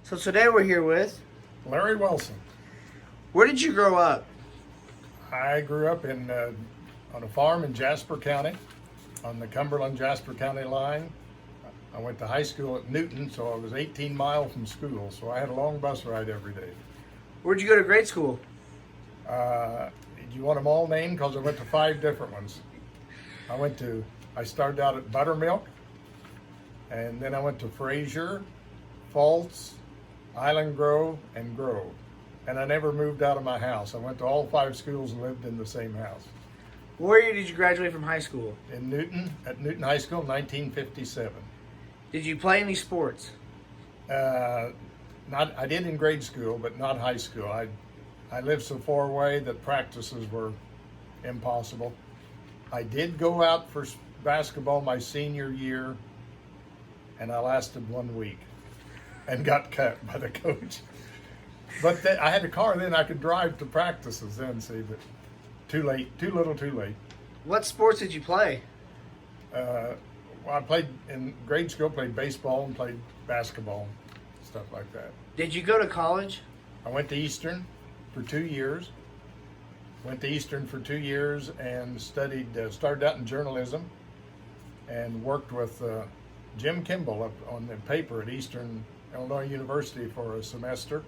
So today we're here with. Larry Wilson. Where did you grow up? I grew up on a farm in Jasper County, on the Cumberland-Jasper County line. I went to high school at Newton, so I was 18 miles from school, so I had a long bus ride every day. Where'd you go to grade school? Do you want them all named? Because I went to 5 different ones. I started out at Buttermilk, and then I went to Fraser, Falls, Island Grove, and Grove. And I never moved out of my house. I went to all 5 schools and lived in the same house. What year did you graduate from high school? In Newton, at Newton High School, 1957. Did you play any sports? I did in grade school, but not high school. I lived so far away that practices were impossible. I did go out for basketball my senior year, and I lasted 1 week and got cut by the coach. But I had a car then, I could drive to practices then, see, but too late, too little too late. What sports did you play? Well, I played in grade school, played baseball and played basketball, stuff like that. Did you go to college? I went to Eastern for 2 years. Went to Eastern for 2 years and studied, started out in journalism and worked with Jim Kimball up on the paper at Eastern Illinois University for a semester.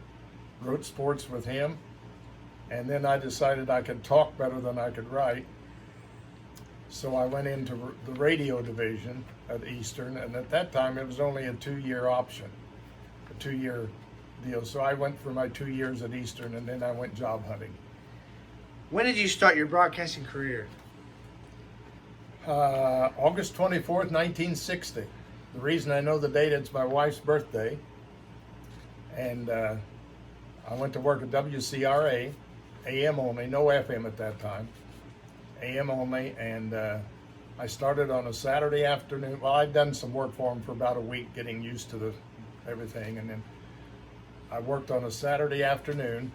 Wrote sports with him. And then I decided I could talk better than I could write. So I went into the radio division at Eastern, and at that time it was only a 2-year option, a 2-year deal. So I went for my 2 years at Eastern, and then I went job hunting. When did you start your broadcasting career? August 24th, 1960. The reason I know the date, it's my wife's birthday. And I went to work at WCRA, AM only, no FM at that time. AM only, and I started on a Saturday afternoon. Well, I'd done some work for them for about a week, getting used to everything, and then I worked on a Saturday afternoon,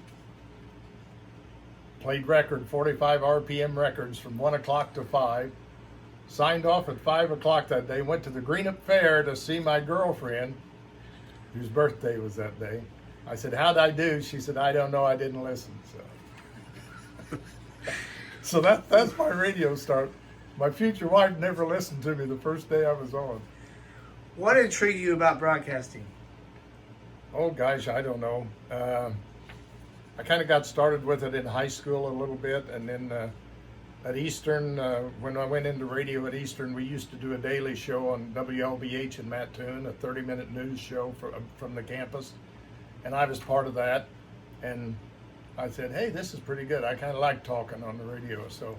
played 45 RPM records from 1 o'clock to 5, signed off at 5 o'clock that day, went to the Greenup Fair to see my girlfriend, whose birthday was that day. I said, "How'd I do?" She said, "I don't know, I didn't listen." So that's my radio start. My future wife never listened to me the first day I was on. What intrigued you about broadcasting? Oh gosh, I don't know. I kind of got started with it in high school a little bit, and then at Eastern, when I went into radio at Eastern, we used to do a daily show on WLBH in Mattoon, a 30-minute news show from the campus, and I was part of that. And I said, "Hey, this is pretty good. I kind of like talking on the radio." So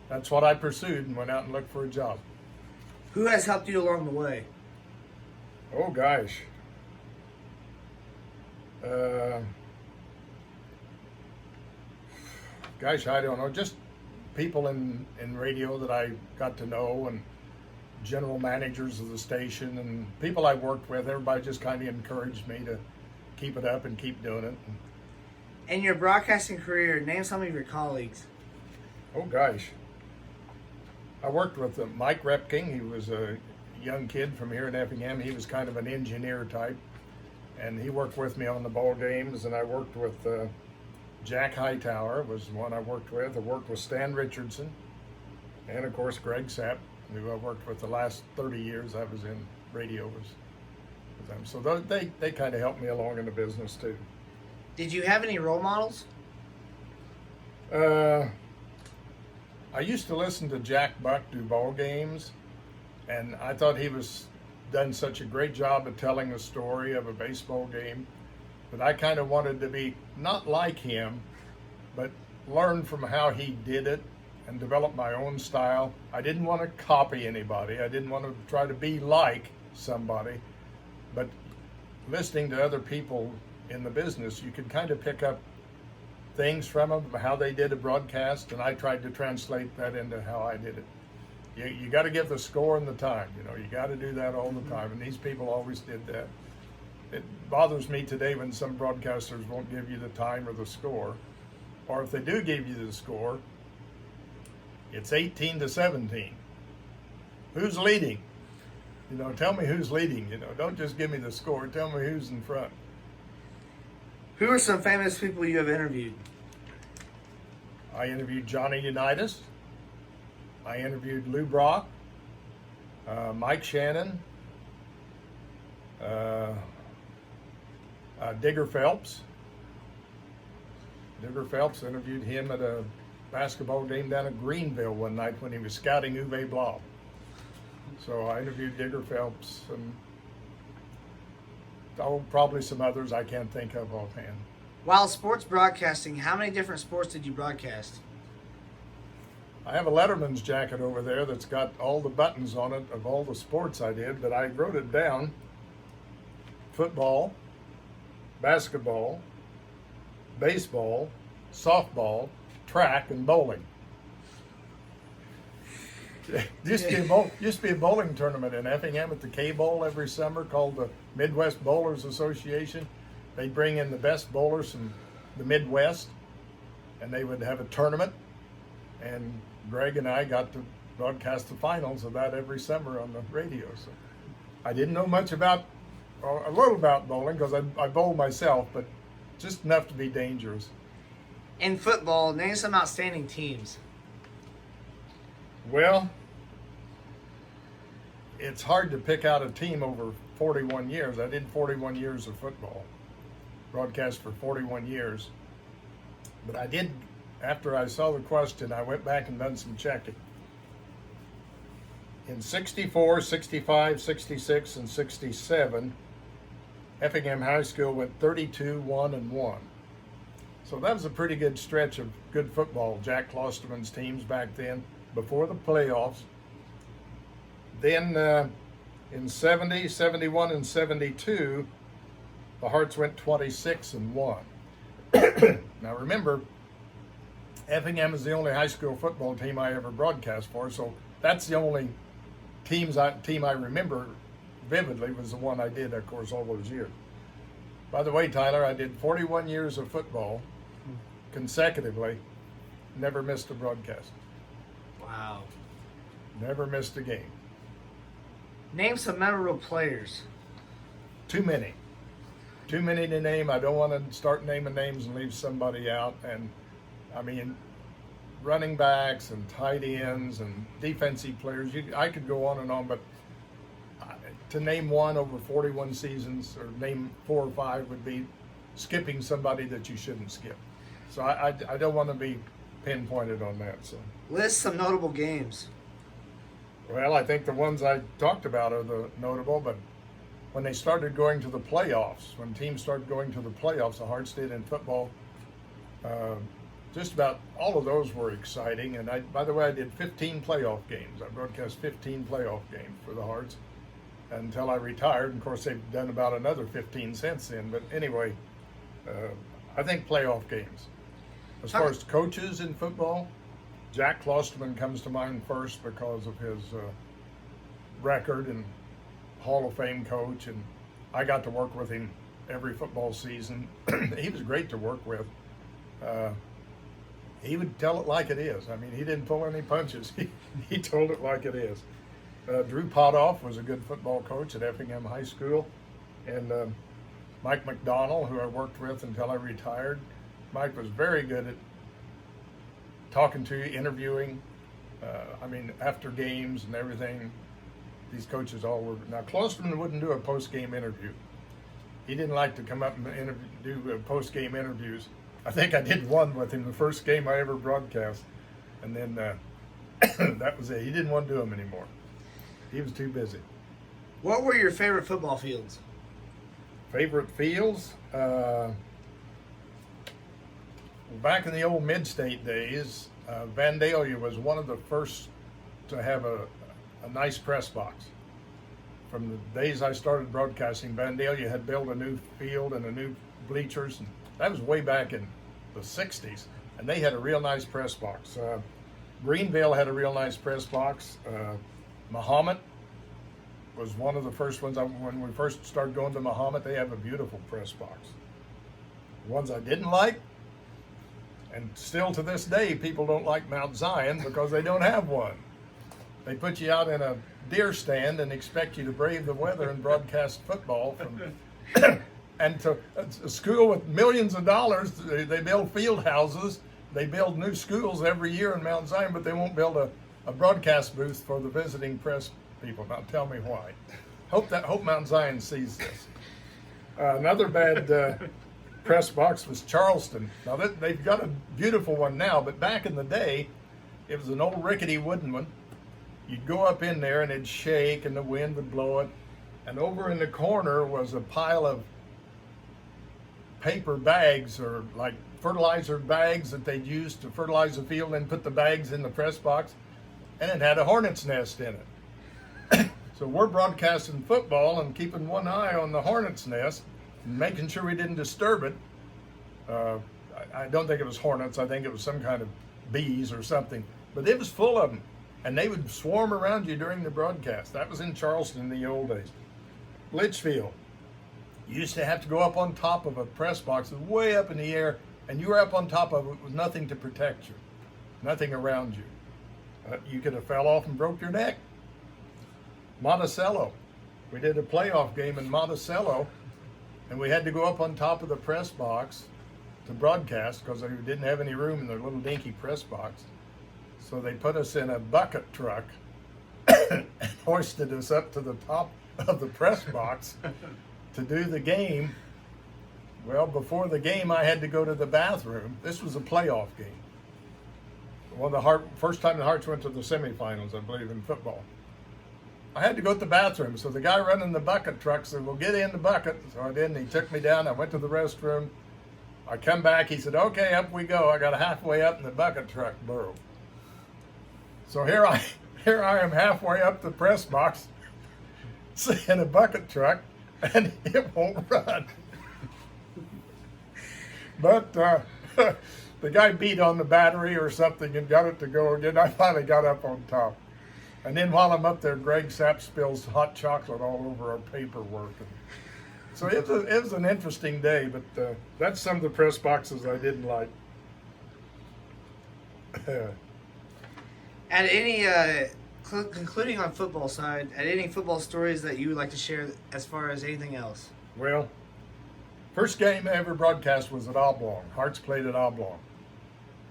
that's what I pursued and went out and looked for a job. Who has helped you along the way? Oh gosh. I don't know. Just people in radio that I got to know, and general managers of the station, and people I worked with. Everybody just kind of encouraged me to keep it up and keep doing it. In your broadcasting career, name some of your colleagues. Oh gosh. I worked with Mike Repking. He was a young kid from here in Effingham. He was kind of an engineer type, and he worked with me on the ball games. And I worked with Jack Hightower was one I worked with. I worked with Stan Richardson, and of course Greg Sapp, who I worked with the last 30 years I was in radio with them. So they kind of helped me along in the business too. Did you have any role models? I used to listen to Jack Buck do ball games, and I thought he was done such a great job of telling the story of a baseball game. But I kind of wanted to be not like him, but learn from how he did it and develop my own style. I didn't want to copy anybody. I didn't want to try to be like somebody. But listening to other people in the business, you could kind of pick up things from them, how they did a broadcast, and I tried to translate that into how I did it. You got to give the score and the time. You got to do that all the time, and these people always did that. It bothers me today when some broadcasters won't give you the time or the score, or if they do give you the score, it's 18-17. Who's leading? Tell me who's leading. Don't just give me the score. Tell me who's in front. Who are some famous people you have interviewed? I interviewed Johnny Unitas. I interviewed Lou Brock, Mike Shannon, Digger Phelps. Digger Phelps, interviewed him at a basketball game down at Greenville one night when he was scouting Uwe Blau. So I interviewed Digger Phelps and probably some others I can't think of offhand. While sports broadcasting, how many different sports did you broadcast? I have a Letterman's jacket over there that's got all the buttons on it of all the sports I did, but I wrote it down. Football, basketball, baseball, softball, track, and bowling. Used to be a bowling tournament in Effingham at the K Bowl every summer called the Midwest Bowlers Association. They'd bring in the best bowlers from the Midwest, and they would have a tournament. And Greg and I got to broadcast the finals of that every summer on the radio. So I didn't know much about, a little about bowling because I bowl myself, but just enough to be dangerous. In football, name some outstanding teams. Well, it's hard to pick out a team over 41 years. I did 41 years of football, broadcast for 41 years. But I did, after I saw the question, I went back and done some checking. In 64, 65, 66, and 67, Effingham High School went 32, 1, and 1. So that was a pretty good stretch of good football. Jack Klosterman's teams back then, before the playoffs. Then in 70, 71, and 72, the Hearts went 26 and 1. Now remember, Effingham is the only high school football team I ever broadcast for, so that's the only team I remember vividly was the one I did, of course, all those years. By the way, Tyler, I did 41 years of football consecutively, never missed a broadcast. Wow. Never missed a game. Name some memorable players. Too many. Too many to name. I don't want to start naming names and leave somebody out. And I mean, running backs and tight ends and defensive players, I could go on, but to name one over 41 seasons or name 4 or 5 would be skipping somebody that you shouldn't skip. So I don't want to be pinpointed on that. So List some notable games. well, I think the ones I talked about are the notable, but when they started going to the playoffs, when teams started going to the playoffs, the Hearts did in football, just about all of those were exciting. And by the way, I did 15 playoff games. I broadcast 15 playoff games for the Hearts until I retired. And of course, they've done about another 15 since then. But anyway, I think playoff games. As far as coaches in football, Jack Klosterman comes to mind first because of his record and Hall of Fame coach, and I got to work with him every football season. He was great to work with. He would tell it like it is. I mean, he didn't pull any punches. He told it like it is. Drew Potoff was a good football coach at Effingham High School, and Mike McDonnell, who I worked with until I retired. Mike was very good at talking to you, interviewing. I mean, after games and everything, these coaches all were. Now, Klosterman wouldn't do a post-game interview. He didn't like to come up and do post-game interviews. I think I did one with him the first game I ever broadcast, and then that was it. He didn't want to do them anymore. He was too busy. What were your favorite football fields? Favorite fields? Back in the old Mid-State days, Vandalia was one of the first to have a nice press box. From the days I started broadcasting, Vandalia had built a new field and a new bleachers, and that was way back in the 60s, and they had a real nice press box. Greenville had a real nice press box. Mahomet was one of the first ones. When we first started going to Mahomet, they have a beautiful press box. The ones I didn't like, and still to this day, people don't like Mount Zion because they don't have one. They put you out in a deer stand and expect you to brave the weather and broadcast football from And to a school with millions of dollars, they build field houses, they build new schools every year in Mount Zion, but they won't build a broadcast booth for the visiting press people. Now tell me why. Hope Mount Zion sees this. Another bad press box was Charleston. Now they've got a beautiful one now, but back in the day, it was an old rickety wooden one. You'd go up in there and it'd shake and the wind would blow it. And over in the corner was a pile of paper bags, or like fertilizer bags that they'd use to fertilize the field, and put the bags in the press box. And it had a hornet's nest in it. So we're broadcasting football and keeping one eye on the hornet's nest and making sure we didn't disturb it. I don't think it was hornets. I think it was some kind of bees or something. But it was full of them. And they would swarm around you during the broadcast. That was in Charleston in the old days. Litchfield. You used to have to go up on top of a press box, way up in the air, and you were up on top of it with nothing to protect you, nothing around you. You could have fell off and broke your neck. Monticello. We did a playoff game in Monticello, and we had to go up on top of the press box to broadcast because they didn't have any room in their little dinky press box. So they put us in a bucket truck and hoisted us up to the top of the press box to do the game. Well, before the game, I had to go to the bathroom. This was a playoff game. Well, first time the Hearts went to the semifinals, I believe, in football. I had to go to the bathroom, so the guy running the bucket truck said, "Well, get in the bucket." So I did, and he took me down. I went to the restroom. I come back. He said, "Okay, up we go." I got halfway up, and the bucket truck broke. So here I am halfway up the press box in a bucket truck, and it won't run. But the guy beat on the battery or something and got it to go again. I finally got up on top. And then while I'm up there, Greg Sapp spills hot chocolate all over our paperwork. So it was an interesting day, but that's some of the press boxes I didn't like. At any, concluding on football side, at any football stories that you would like to share as far as anything else? Well, first game I ever broadcast was at Oblong. Hearts played at Oblong.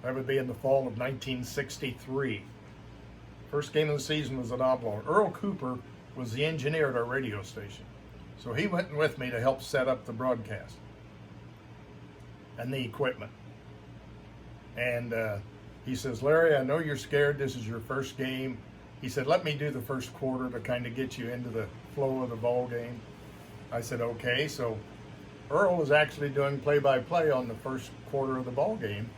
That would be in the fall of 1963. First game of the season was at Oblong. Earl Cooper was the engineer at our radio station. So he went with me to help set up the broadcast and the equipment. And he says, "Larry, I know you're scared. This is your first game." He said, "Let me do the first quarter to kind of get you into the flow of the ball game." I said, "Okay." So Earl was actually doing play-by-play on the first quarter of the ball game.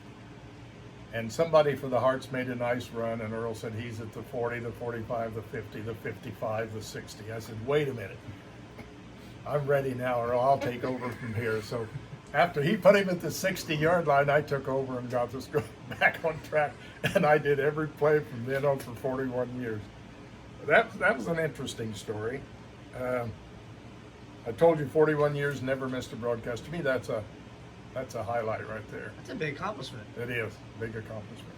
And somebody for the Hearts made a nice run, and Earl said he's at the 40, the 45, the 50, the 55, the 60. I said, "Wait a minute. I'm ready now, or I'll take over from here." So after he put him at the 60-yard line, I took over and got this going back on track, and I did every play from then on for 41 years. That was an interesting story. I told you 41 years, never missed a broadcast. To me, that's a highlight right there. That's a big accomplishment. It is a big accomplishment.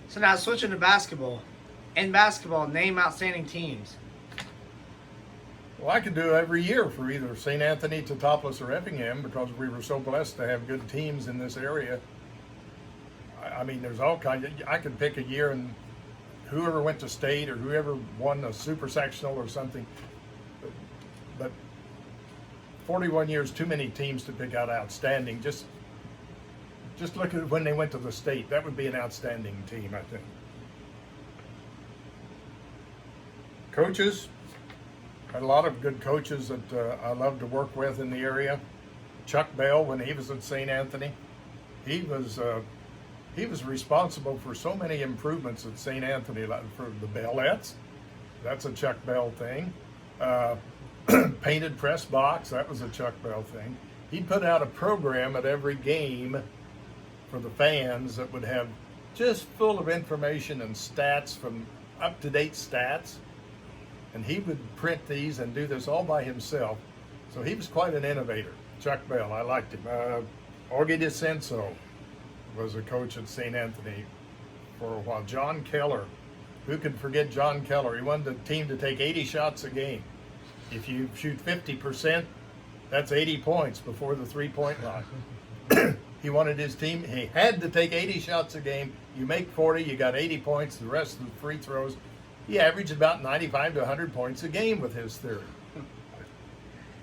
So now switching to basketball. In basketball, name outstanding teams. Well, I could do every year for either St. Anthony, Teutopolis, or Effingham because we were so blessed to have good teams in this area. I mean, there's all kinds. I could pick a year and whoever went to state or whoever won a super sectional or something. But 41 years, too many teams to pick out outstanding. Just look at when they went to the state. That would be an outstanding team, I think. Coaches. Had a lot of good coaches that I love to work with in the area. Chuck Bell, when he was at St. Anthony, he was responsible for so many improvements at St. Anthony, like for the Bellettes. That's a Chuck Bell thing. Painted press box, that was a Chuck Bell thing. He put out a program at every game for the fans that would have just full of information and stats, from up-to-date stats. And he would print these and do this all by himself. So he was quite an innovator. Chuck Bell, I liked him. Augie DeCenso was a coach at St. Anthony for a while. John Keller, who could forget John Keller? He wanted the team to take 80 shots a game. If you shoot 50%, That's 80 points before the 3-point line. He wanted his team, he had to take 80 shots a game. You make 40, you got 80 points, the rest of the free throws. He averaged about 95 to 100 points a game with his theory.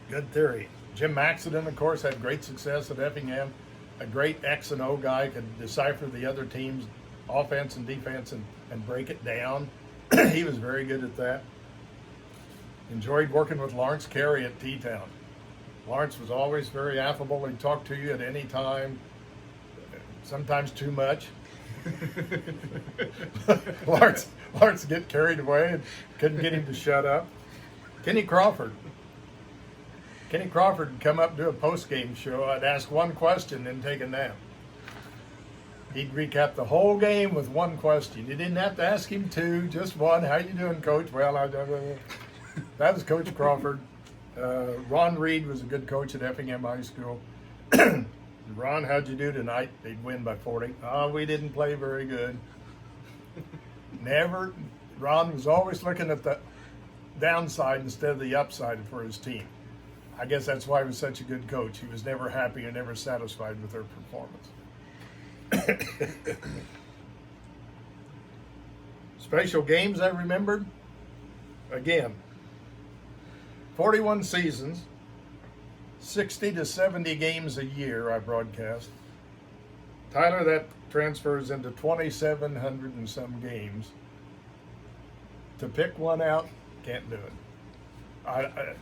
Good theory. Jim Maxiden, of course, had great success at Effingham. A great X and O guy, could decipher the other team's offense and defense and break it down. He was very good at that. Enjoyed working with Lawrence Carey at T-Town. Lawrence was always very affable. He'd talk to you at any time, sometimes too much. Lawrence would get carried away and couldn't get him to shut up. Kenny Crawford would come up and do a post-game show. I'd ask one question, then take a nap. He'd recap the whole game with one question. You didn't have to ask him two, just one. How you doing, Coach? Well, that was Coach Crawford. Ron Reed was a good coach at Effingham High School. Ron, how'd you do tonight? They'd win by 40. Oh, we didn't play very good. Ron was always looking at the downside instead of the upside for his team. I guess that's why he was such a good coach. He was never happy and never satisfied with their performance. Special games I remembered. Again, 41 seasons, 60 to 70 games a year I broadcast. Tyler, that transfers into 2,700 and some games. To pick one out, can't do it.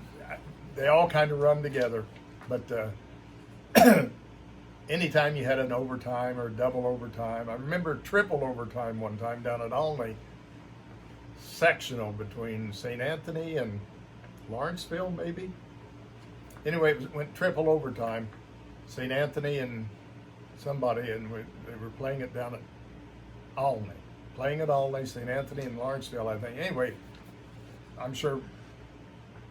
They all kind of run together, but anytime you had an overtime or double overtime, I remember triple overtime one time down at Olney, sectional between St. Anthony and Lawrenceville, maybe. Anyway, it went triple overtime, St. Anthony and somebody, and they were playing it down at Olney. St. Anthony and Lawrenceville, I think. Anyway, I'm sure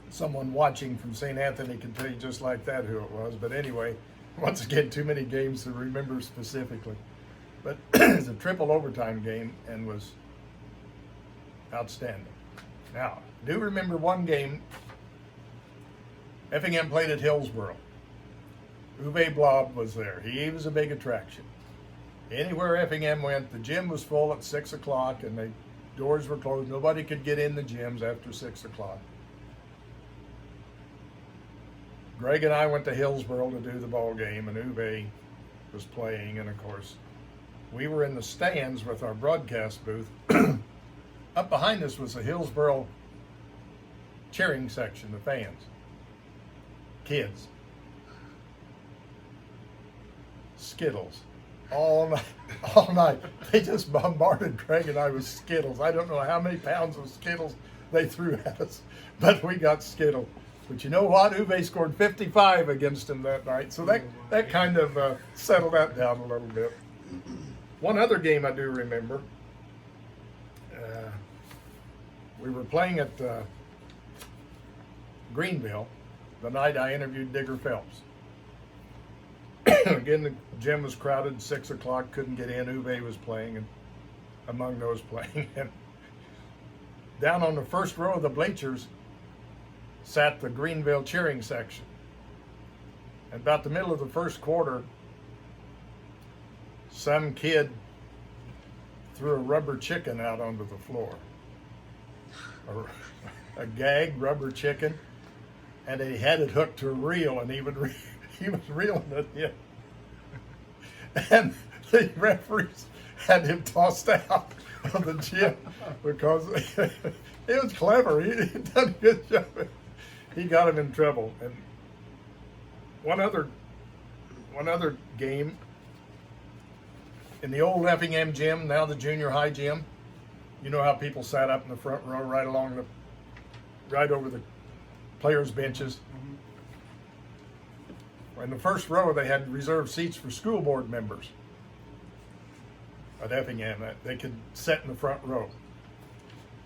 someone watching from St. Anthony can tell you just like that who it was. But anyway, once again, too many games to remember specifically. But it was a triple overtime game and was outstanding. Now, I do remember one game. Effingham played at Hillsborough. Uwe Blob was there. He was a big attraction. Anywhere Effingham went, the gym was full at 6 o'clock and the doors were closed. Nobody could get in the gyms after 6 o'clock. Greg and I went to Hillsborough to do the ball game, and Uwe was playing, and of course, we were in the stands with our broadcast booth. Up behind us was the Hillsborough cheering section, the fans. Kids. Skittles. All night. They just bombarded Greg and I with Skittles. I don't know how many pounds of Skittles they threw at us, but we got Skittles. But you know what? Uwe scored 55 against him that night, so that kind of settled that down a little bit. One other game I do remember, we were playing at Greenville the night I interviewed Digger Phelps. Again, the gym was crowded, 6 o'clock, couldn't get in. Uwe was playing, and among those playing. And down on the first row of the bleachers sat the Greenville cheering section. And about the middle of the first quarter, some kid threw a rubber chicken out onto the floor. A gagged rubber chicken, and he had it hooked to a reel, and he was reeling it in. And the referees had him tossed out of the gym because it was clever. He done a good job. He got him in trouble. And one other game in the old Effingham gym, now the junior high gym. You know how people sat up in the front row, right over the players' benches. In the first row, they had reserved seats for school board members at Effingham. They could sit in the front row.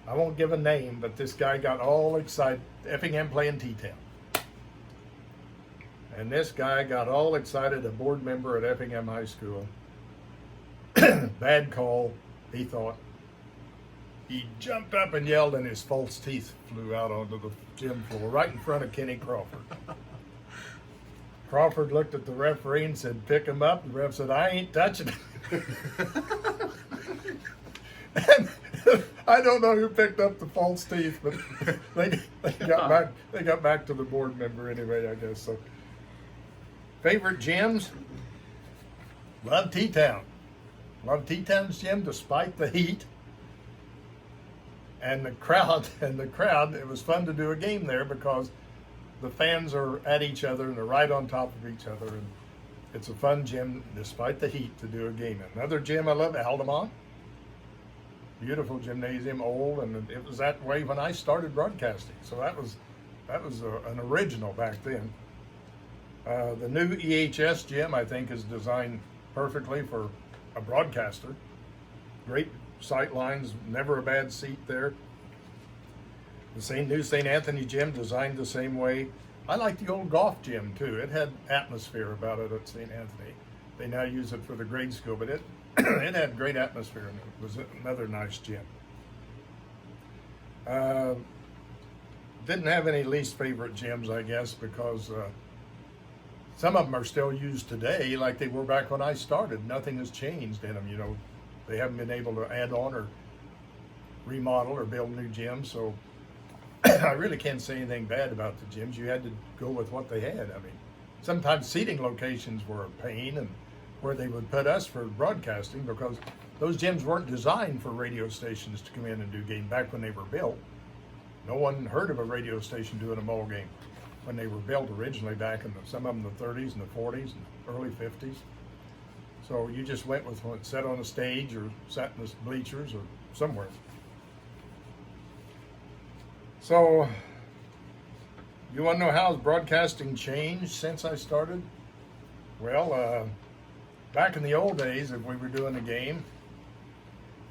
I won't give a name, but this guy got all excited. Effingham playing T-Town. And this guy got all excited, a board member at Effingham High School. Bad call, he thought. He jumped up and yelled, and his false teeth flew out onto the gym floor right in front of Kenny Crawford. Crawford looked at the referee and said, "Pick him up." The ref said, "I ain't touching him." And I don't know who picked up the false teeth, but they got back to the board member anyway, I guess. So, favorite gyms? Love T-Town. Love T-Town's gym despite the heat and the crowd. It was fun to do a game there because the fans are at each other and they're right on top of each other, and it's a fun gym despite the heat to do a game in. Another gym I love, Altamont. Beautiful gymnasium, old, and it was that way when I started broadcasting. So that was an original back then. The new EHS gym, I think, is designed perfectly for a broadcaster. Great sight lines, never a bad seat there. The new St. Anthony gym designed the same way. I like the old golf gym too. It had atmosphere about it at St. Anthony. They now use it for the grade school, but it it had great atmosphere, and it was another nice gym. Didn't have any least favorite gyms, I guess, because some of them are still used today like they were back when I started. Nothing has changed in them, you know. They haven't been able to add on or remodel or build new gyms, so I really can't say anything bad about the gyms. You had to go with what they had. I mean, sometimes seating locations were a pain, and where they would put us for broadcasting, because those gyms weren't designed for radio stations to come in and do game back when they were built. No one heard of a radio station doing a ball game when they were built originally back in some of them the 30s and the 40s and early 50s. So you just went with what sat on a stage or sat in the bleachers or somewhere. So you want to know how has broadcasting changed since I started? Well, back in the old days, if we were doing a game,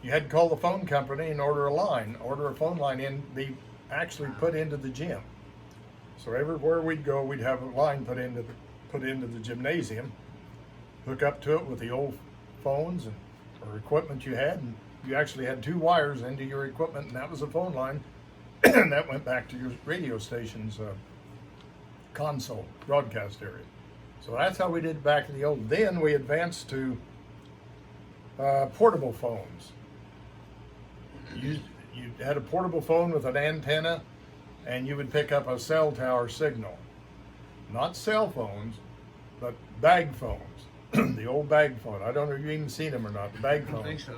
you had to call the phone company and order a phone line in, be actually put into the gym. So everywhere we'd go, we'd have a line put into the gymnasium, hook up to it with the old phones or equipment you had, and you actually had 2 wires into your equipment, and that was a phone line, and that went back to your radio station's console, broadcast area. So that's how we did it back in the old. Then we advanced to portable phones. You had a portable phone with an antenna, and you would pick up a cell tower signal. Not cell phones, but bag phones. The old bag phone. I don't know if you've even seen them or not. The bag phone. I don't think so.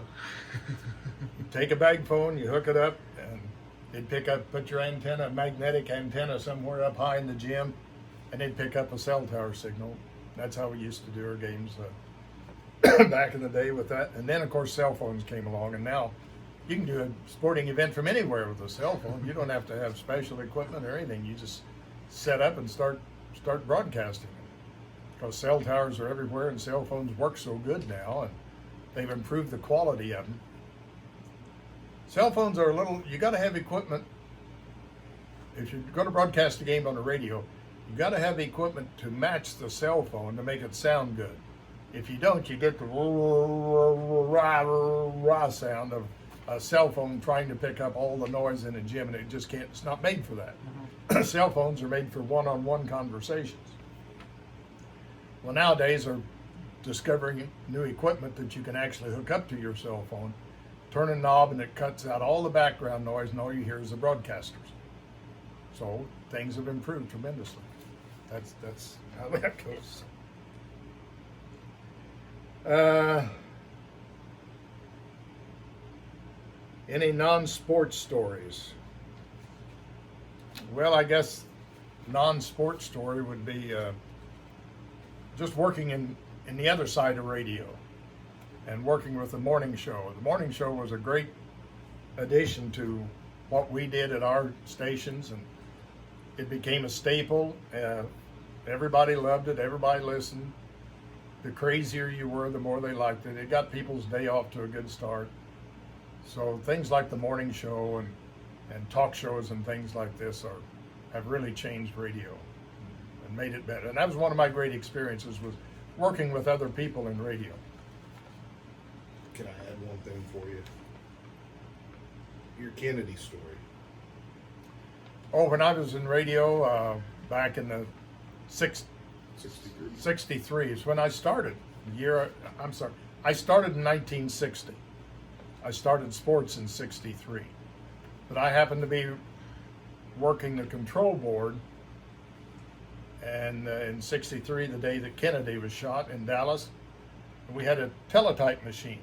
You take a bag phone, you hook it up, and it'd put your antenna, magnetic antenna somewhere up high in the gym, and they'd pick up a cell tower signal. That's how we used to do our games back in the day with that. And then, of course, cell phones came along, and now you can do a sporting event from anywhere with a cell phone. You don't have to have special equipment or anything. You just set up and start broadcasting. Because cell towers are everywhere, and cell phones work so good now, and they've improved the quality of them. Cell phones are you got to have equipment. If you're going to broadcast a game on the radio, you got to have equipment to match the cell phone to make it sound good. If you don't, you get the rah sound of a cell phone trying to pick up all the noise in a gym, and it just can't. It's not made for that. Mm-hmm. Cell phones are made for one-on-one conversations. Well, nowadays are discovering new equipment that you can actually hook up to your cell phone, turn a knob, and it cuts out all the background noise, and all you hear is the broadcasters. So things have improved tremendously. That's how that goes. Any non-sports stories? Well, I guess non-sports story would be just working in the other side of radio and working with the morning show. The morning show was a great addition to what we did at our stations, and it became a staple. Everybody loved it. Everybody listened. The crazier you were, the more they liked it. It got people's day off to a good start. So things like the morning show and talk shows and things like this have really changed radio and made it better. And that was one of my great experiences, was working with other people in radio. Can I add one thing for you? Your Kennedy story. Oh, when I was in radio back in the 63. 63 is when I started. I started in 1960. I started sports in 63. But I happened to be working the control board, and in 63, the day that Kennedy was shot in Dallas, we had a teletype machine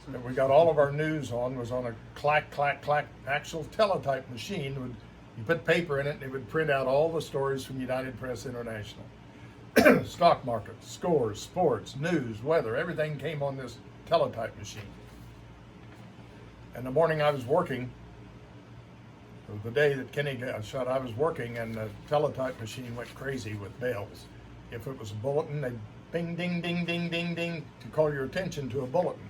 that we got all of our news on, was on a clack, clack, clack, actual teletype machine. You put paper in it and it would print out all the stories from United Press International. Stock market, scores, sports, news, weather, everything came on this teletype machine. And the morning I was working, the day that Kenny got shot, I was working, and the teletype machine went crazy with bells. If it was a bulletin, they'd bing, ding, ding, ding, ding, ding, to call your attention to a bulletin.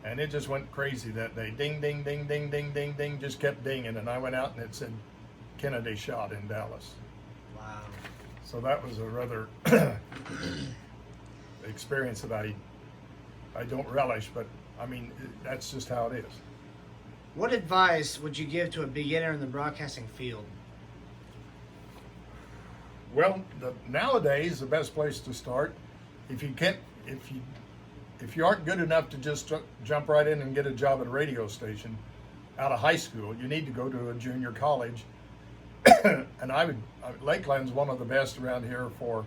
And it just went crazy that day. Ding, ding, ding, ding, ding, ding, ding, just kept dinging. And I went out and it said, Kennedy shot in Dallas. Wow. So that was a rather experience that I don't relish, but I mean, that's just how it is. What advice would you give to a beginner in the broadcasting field? Well, nowadays the best place to start, if you aren't good enough to just jump right in and get a job at a radio station out of high school, you need to go to a junior college. And Lakeland's one of the best around here for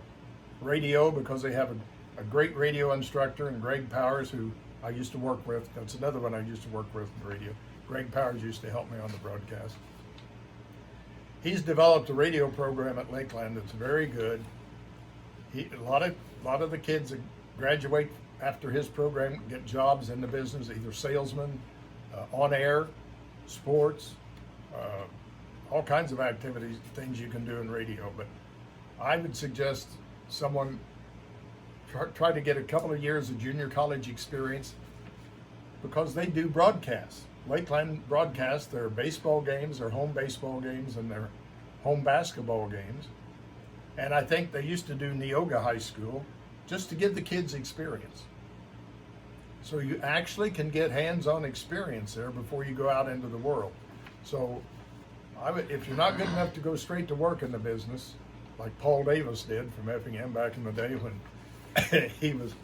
radio, because they have a great radio instructor, and Greg Powers, who I used to work with. That's another one I used to work with in radio. Greg Powers used to help me on the broadcast. He's developed a radio program at Lakeland that's very good. A lot of the kids that graduate after his program get jobs in the business, either salesmen, on air, sports, all kinds of activities, things you can do in radio. But I would suggest someone try to get a couple of years of junior college experience, because they do broadcasts. Lakeland broadcasts their baseball games, their home baseball games, and their home basketball games. And I think they used to do Neoga High School just to give the kids experience. So you actually can get hands-on experience there before you go out into the world. So if you're not good enough to go straight to work in the business, like Paul Davis did from Effingham back in the day when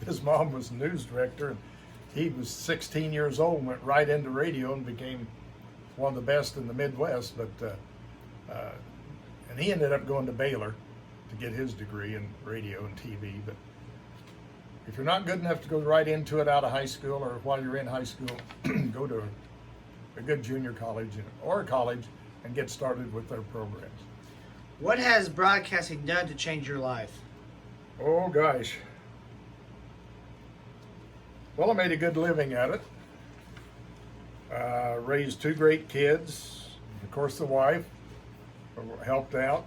his mom was news director, and he was 16 years old and went right into radio and became one of the best in the Midwest. And he ended up going to Baylor to get his degree in radio and TV. But if you're not good enough to go right into it out of high school, or while you're in high school, go to a good junior college or a college and get started with their programs. What has broadcasting done to change your life? Oh gosh. Well, I made a good living at it. Raised two great kids. Of course, the wife helped out.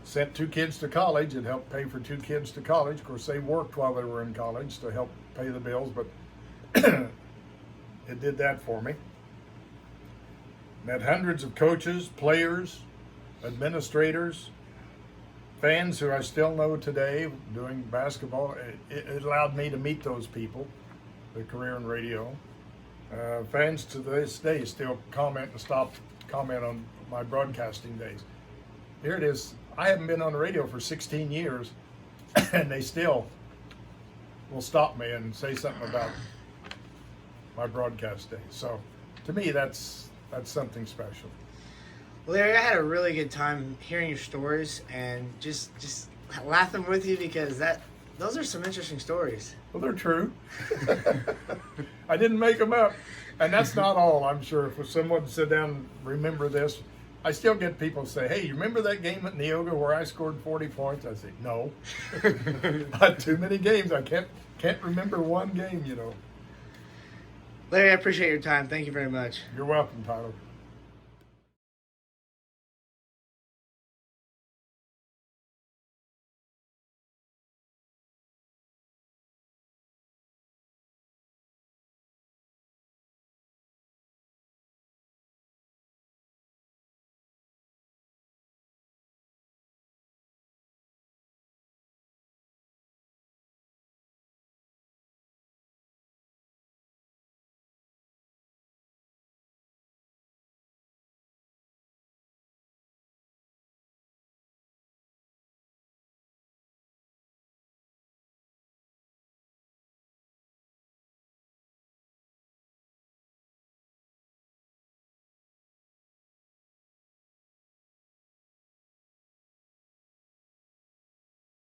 Sent two kids to college. It helped pay for two kids to college. Of course, they worked while they were in college to help pay the bills, but it did that for me. Met hundreds of coaches, players, administrators, fans who I still know today doing basketball. It allowed me to meet those people, the career in radio. Fans to this day still comment on my broadcasting days. Here it is. I haven't been on the radio for 16 years, and they still will stop me and say something about my broadcast days. So to me, that's something special. Larry, I had a really good time hearing your stories and just laughing with you, because those are some interesting stories. Well, they're true. I didn't make them up. And that's not all, I'm sure. If someone sit down and remember this, I still get people say, hey, you remember that game at Neoga where I scored 40 points? I say, no. Not too many games. I can't remember one game, Larry, I appreciate your time. Thank you very much. You're welcome, Tyler.